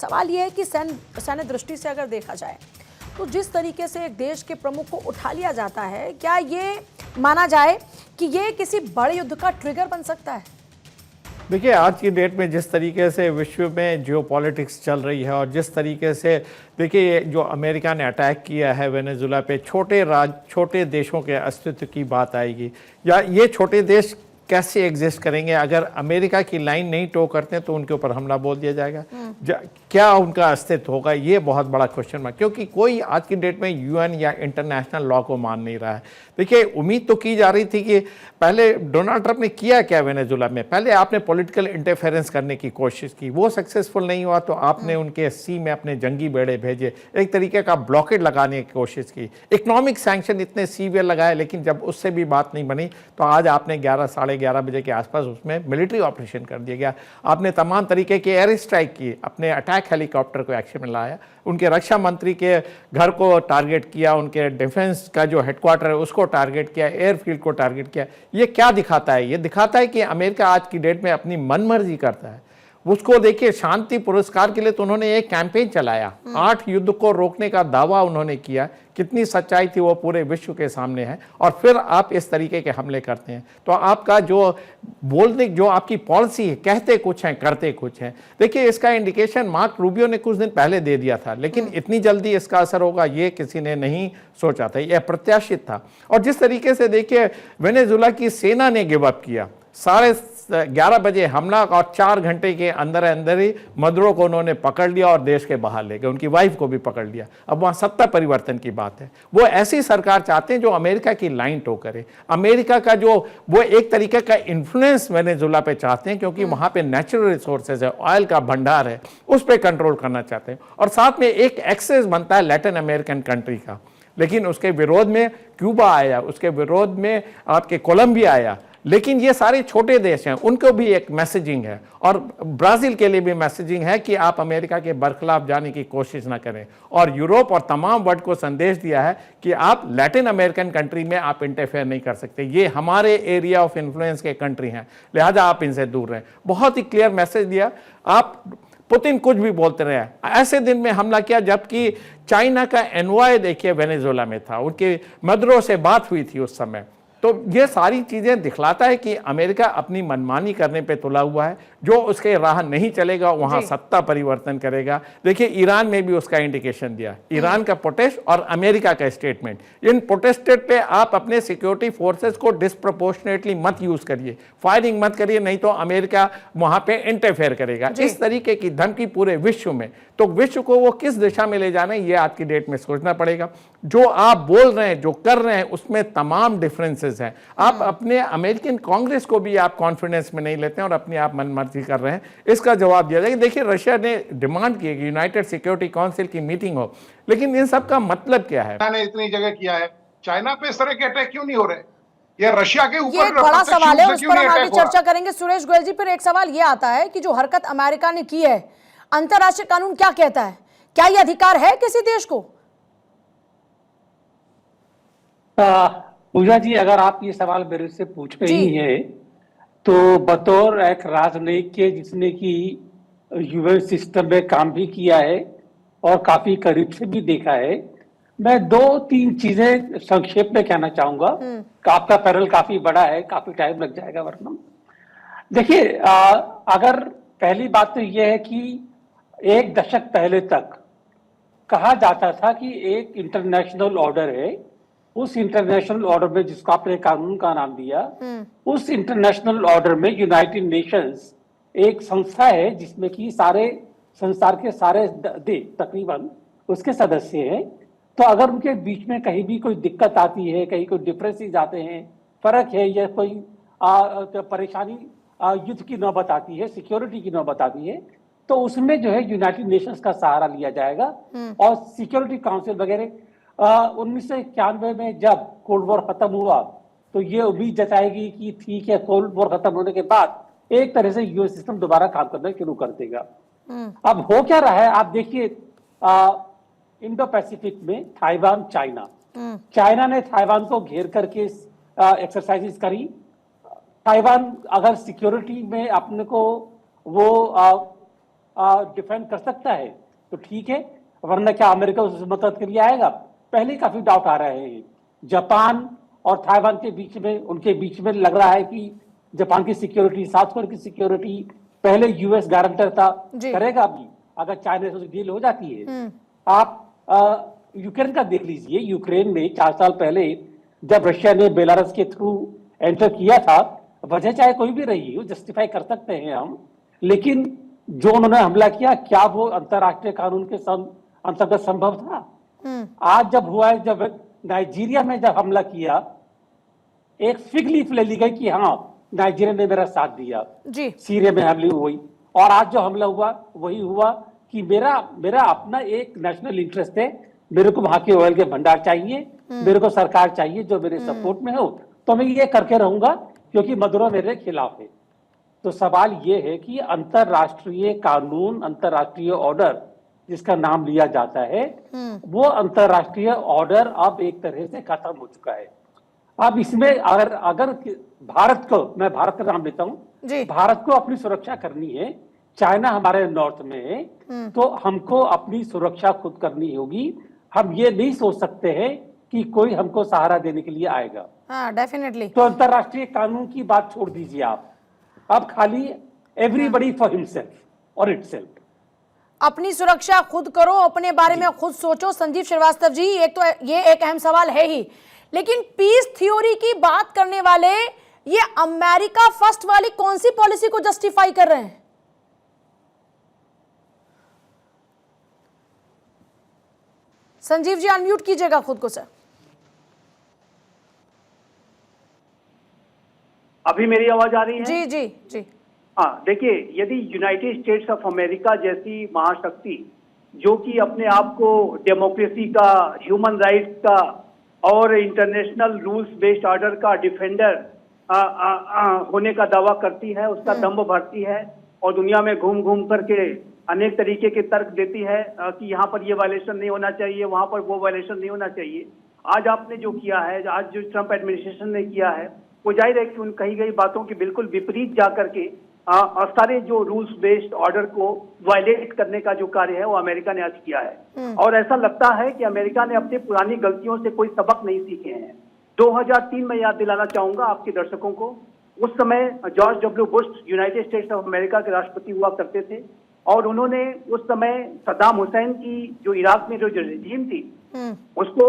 सवाल ये है कि सैन्य दृष्टि से अगर देखा जाए तो जिस तरीके से एक देश के प्रमुख को उठा लिया जाता है, क्या ये माना जाए कि ये किसी बड़े युद्ध का ट्रिगर बन सकता है? देखिए, आज की डेट में जिस तरीके से विश्व में जियोपॉलिटिक्स चल रही है और जिस तरीके से देखिए जो अमेरिका ने अटैक किया है वेनेजुला पे, छोटे देशों के अस्तित्व की बात आएगी। या ये छोटे देश कैसे एग्जिस्ट करेंगे अगर अमेरिका की लाइन नहीं टो करते तो उनके ऊपर हमला बोल दिया जाएगा। क्या उनका अस्तित्व होगा, ये बहुत बड़ा क्वेश्चन मार्क, क्योंकि कोई आज की डेट में यूएन या इंटरनेशनल लॉ को मान नहीं रहा है। देखिए, उम्मीद तो की जा रही थी कि पहले डोनाल्ड ट्रंप ने किया क्या वेनेजुला में, पहले आपने पॉलिटिकल इंटरफेरेंस करने की कोशिश की, वो सक्सेसफुल नहीं हुआ तो आपने उनके सी में अपने जंगी बेड़े भेजे, एक तरीके का ब्लॉकेड लगाने की कोशिश की, इकोनॉमिक सैंक्शन इतने सीवियर लगाए, लेकिन जब उससे भी बात नहीं बनी तो आज आपने 11-11:30 बजे के आसपास उसमें मिलिट्री ऑपरेशन कर दिया गया। आपने तमाम तरीके के एयर स्ट्राइक की, अपने अटैक हेलीकॉप्टर को एक्शन में लाया, उनके रक्षा मंत्री के घर को टारगेट किया, उनके डिफेंस का जो हेडक्वार्टर है उसको टारगेट किया, एयरफील्ड को टारगेट किया। ये क्या दिखाता है? ये दिखाता है कि अमेरिका आज की डेट में अपनी मनमर्जी करता है। उसको देखिए, शांति पुरस्कार के लिए तो उन्होंने एक कैंपेन चलाया, 8 युद्ध को रोकने का दावा उन्होंने किया, कितनी सच्चाई थी वो पूरे विश्व के सामने है, और फिर आप इस तरीके के हमले करते हैं तो आपका जो बोलने, जो आपकी पॉलिसी है, कहते कुछ हैं करते कुछ हैं। देखिए, इसका इंडिकेशन मार्क रूबियो ने कुछ दिन पहले दे दिया था, लेकिन इतनी जल्दी इसका असर होगा ये किसी ने नहीं सोचा था, यह प्रत्याशित था। और जिस तरीके से देखिए वेनेजुला की सेना ने गिव अप किया, 11:30 बजे हमला और 4 घंटे के अंदर अंदर ही मदुरो को उन्होंने पकड़ लिया और देश के बाहर ले गए, उनकी वाइफ को भी पकड़ लिया। अब वहाँ सत्ता परिवर्तन की बात है। वो ऐसी सरकार चाहते हैं जो अमेरिका की लाइन टो करे, अमेरिका का जो वो एक तरीके का इन्फ्लुएंस वेनेजुला पे चाहते हैं, क्योंकि वहाँ पे नेचुरल रिसोर्सेज है, ऑयल का भंडार है, उस पर कंट्रोल करना चाहते हैं। और साथ में एक एक्सेस बनता है लैटिन अमेरिकन कंट्री का, लेकिन उसके विरोध में क्यूबा आया, उसके विरोध में आपके कोलंबिया आया, लेकिन ये सारे छोटे देश हैं, उनको भी एक मैसेजिंग है, और ब्राज़ील के लिए भी मैसेजिंग है कि आप अमेरिका के बरखिलाफ जाने की कोशिश ना करें। और यूरोप और तमाम वर्ल्ड को संदेश दिया है कि आप लैटिन अमेरिकन कंट्री में आप इंटरफेयर नहीं कर सकते, ये हमारे एरिया ऑफ इन्फ्लुएंस के कंट्री हैं, लिहाजा आप इनसे दूर रहें। बहुत ही क्लियर मैसेज दिया। आप पुतिन कुछ भी बोलते रहे, ऐसे दिन में हमला किया जबकि चाइना का एनवॉय देखिए वेनेजुला में था, उनके मदुरो से बात हुई थी उस समय। तो ये सारी चीज़ें दिखलाता है कि अमेरिका अपनी मनमानी करने पे तुला हुआ है, जो उसके राह नहीं चलेगा वहाँ सत्ता परिवर्तन करेगा। देखिए, ईरान में भी उसका इंडिकेशन दिया, ईरान का प्रोटेस्ट और अमेरिका का स्टेटमेंट, इन प्रोटेस्टेड पे आप अपने सिक्योरिटी फोर्सेस को डिस्प्रोपोर्शनेटली मत यूज़ करिए, फायरिंग मत करिए, नहीं तो अमेरिका वहाँ पे इंटरफेयर करेगा। इस तरीके की धमकी पूरे विश्व में, तो विश्व को वो किस दिशा में ले जाना है ये आज की डेट में सोचना पड़ेगा। जो आप बोल रहे हैं, जो कर रहे हैं, उसमें तमाम डिफरेंसेस हैं। आप अपने अमेरिकन कांग्रेस को भी आप कॉन्फिडेंस में नहीं लेते हैं और अपनी आप मनमर्जी कर रहे हैं, इसका जवाब दिया जाएगा। देखिए, रशिया ने डिमांड की कि यूनाइटेड सिक्योरिटी काउंसिल की मीटिंग हो, लेकिन इन सब का मतलब क्या है? ने इतनी जगह किया है, चाइना पे इस तरह के अटैक क्यों नहीं हो रहे? ये रशिया के ऊपर ये एक बड़ा सवाल है, उस पर हम आगे चर्चा करेंगे। सुरेश गोयल जी, फिर एक सवाल ये आता है कि जो हरकत अमेरिका ने की है, अंतरराष्ट्रीय कानून क्या कहता है? क्या ये अधिकार है किसी देश को? पूजा जी, अगर आप ये सवाल मेरे से पूछ रही हैं तो बतौर एक राजनयिक के जिसने कि यूएन सिस्टम में काम भी किया है और काफी करीब से भी देखा है, मैं 2-3 चीजें संक्षेप में कहना चाहूंगा। आपका पैनल काफी बड़ा है, काफी टाइम लग जाएगा वरना। देखिए, अगर पहली बात तो यह है कि 1 दशक पहले तक कहा जाता था कि एक इंटरनेशनल ऑर्डर है, उस इंटरनेशनल ऑर्डर में, जिसको आपने कानून का नाम दिया, उस इंटरनेशनल ऑर्डर में यूनाइटेड नेशंस एक संस्था है जिसमें कि सारे संसार के सारे देश तकरीबन उसके सदस्य हैं। तो अगर उनके बीच में कहीं भी कोई दिक्कत आती है, कहीं कोई डिफरेंसेस आते हैं, फर्क है या कोई परेशानी युद्ध की नौबत आती है, सिक्योरिटी की नौबत आती है, तो उसमें जो है यूनाइटेड नेशंस का सहारा लिया जाएगा। और सिक्योरिटी काउंसिल वगैरह 1991 में जब कोल्ड वॉर खत्म हुआ तो ये उम्मीद जताएगी कि ठीक है, कोल्ड वॉर खत्म होने के बाद एक तरह से यूएस सिस्टम दोबारा काम करना शुरू कर देगा। अब हो क्या रहा है, आप देखिए, इंडो पैसिफिक में ताइवान, चाइना ने ताइवान को घेर करके एक्सरसाइजेस करी। ताइवान अगर सिक्योरिटी में अपने को वो डिफेंड कर सकता है तो ठीक है, वरना क्या अमेरिका उस मदद के लिए आएगा? पहले काफी डाउट आ रहे हैं। जापान और ताइवान के बीच में, उनके बीच में लग रहा है कि जापान की सिक्योरिटी, साउथ कोरिया की सिक्योरिटी पहले यूएस गारंटर था, जी। करेगा भी अगर चाइना से डील हो जाती है। आप यूक्रेन का देख लीजिए। यूक्रेन में 4 साल पहले जब रशिया ने बेलारूस के थ्रू एंटर किया था, वजह चाहे कोई भी रही हो, जस्टिफाई कर सकते हैं हम, लेकिन जो उन्होंने हमला किया, क्या वो अंतरराष्ट्रीय कानून के अंतर्गत संभव था? आज जब हुआ है, जब नाइजीरिया में जब हमला किया, एक फिग लीफ ले ली गई कि हाँ नाइजीरिया ने मेरा साथ दिया, जी। सीरिया में हमले हुई, और आज जो हमला हुआ वही हुआ कि मेरा अपना एक नेशनल इंटरेस्ट है, मेरे को वहां के ऑयल के भंडार चाहिए, मेरे को सरकार चाहिए जो मेरे सपोर्ट में हो, तो मैं ये करके रहूंगा क्योंकि मदुरो मेरे खिलाफ है। तो सवाल ये है कि अंतरराष्ट्रीय कानून, अंतरराष्ट्रीय ऑर्डर जिसका नाम लिया जाता है, वो अंतरराष्ट्रीय ऑर्डर अब एक तरह से खत्म हो चुका है। अब इसमें अगर भारत को, मैं भारत का नाम लेता हूं, भारत को अपनी सुरक्षा करनी है, चाइना हमारे नॉर्थ में है, तो हमको अपनी सुरक्षा खुद करनी होगी। हम ये नहीं सोच सकते हैं कि कोई हमको सहारा देने के लिए आएगा। हाँ, डेफिनेटली। तो अंतरराष्ट्रीय कानून की बात छोड़ दीजिए आप, अब खाली एवरीबडी फॉर हिमसेल्फ और इटसेल्फ। अपनी सुरक्षा खुद करो, अपने बारे में खुद सोचो। संजीव श्रीवास्तव जी, एक तो ये एक अहम सवाल है ही, लेकिन पीस थ्योरी की बात करने वाले ये अमेरिका फर्स्ट वाली कौन सी पॉलिसी को जस्टिफाई कर रहे हैं? संजीव जी, अनम्यूट कीजिएगा खुद को सर। अभी मेरी आवाज आ रही है? जी जी जी। हाँ, देखिए, यदि यूनाइटेड स्टेट्स ऑफ अमेरिका जैसी महाशक्ति जो कि अपने आप को डेमोक्रेसी का, ह्यूमन राइट्स का और इंटरनेशनल रूल्स बेस्ड ऑर्डर का डिफेंडर होने का दावा करती है, उसका दम्भ भरती है और दुनिया में घूम घूम करके अनेक तरीके के तर्क देती है कि यहाँ पर ये वायलेशन नहीं होना चाहिए, वहां पर वो वायलेशन नहीं होना चाहिए। आज आपने जो किया है, आज जो ट्रंप एडमिनिस्ट्रेशन ने किया है, वो जाहिर है कि उन कही गई बातों के बिल्कुल विपरीत जा करके सारे जो रूल्स बेस्ड ऑर्डर को वायलेट करने का जो कार्य है वो अमेरिका ने आज किया है। और ऐसा लगता है कि अमेरिका ने अपनी पुरानी गलतियों से कोई सबक नहीं सीखे हैं। 2003 में याद दिलाना चाहूंगा आपके दर्शकों को, उस समय George W Bush United states of America के राष्ट्रपति हुआ करते थे और उन्होंने उस समय सद्दाम हुसैन की जो इराक में जो रजीम थी उसको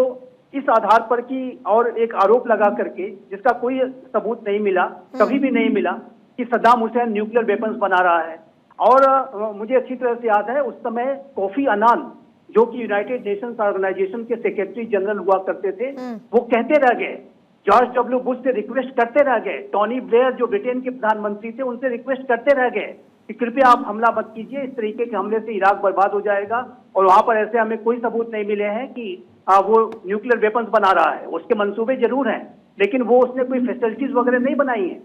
इस आधार पर कि और एक आरोप लगा करके, जिसका कोई सबूत नहीं मिला, कभी भी नहीं मिला, कि सद्दाम हुसैन न्यूक्लियर वेपन्स बना रहा है। और मुझे अच्छी तरह से याद है उस समय कोफी अनान जो कि यूनाइटेड नेशंस ऑर्गेनाइजेशन के सेक्रेटरी जनरल हुआ करते थे, वो कहते रह गए, जॉर्ज डब्ल्यू बुश से रिक्वेस्ट करते रह गए, टोनी ब्लेयर जो ब्रिटेन के प्रधानमंत्री थे उनसे रिक्वेस्ट करते रह गए कि कृपया आप हमला मत कीजिए, इस तरीके के हमले से इराक बर्बाद हो जाएगा और वहां पर ऐसे हमें कोई सबूत नहीं मिले हैं कि वो न्यूक्लियर वेपन्स बना रहा है। उसके मंसूबे जरूर हैं लेकिन वो उसने कोई फैसिलिटीज वगैरह नहीं बनाई है।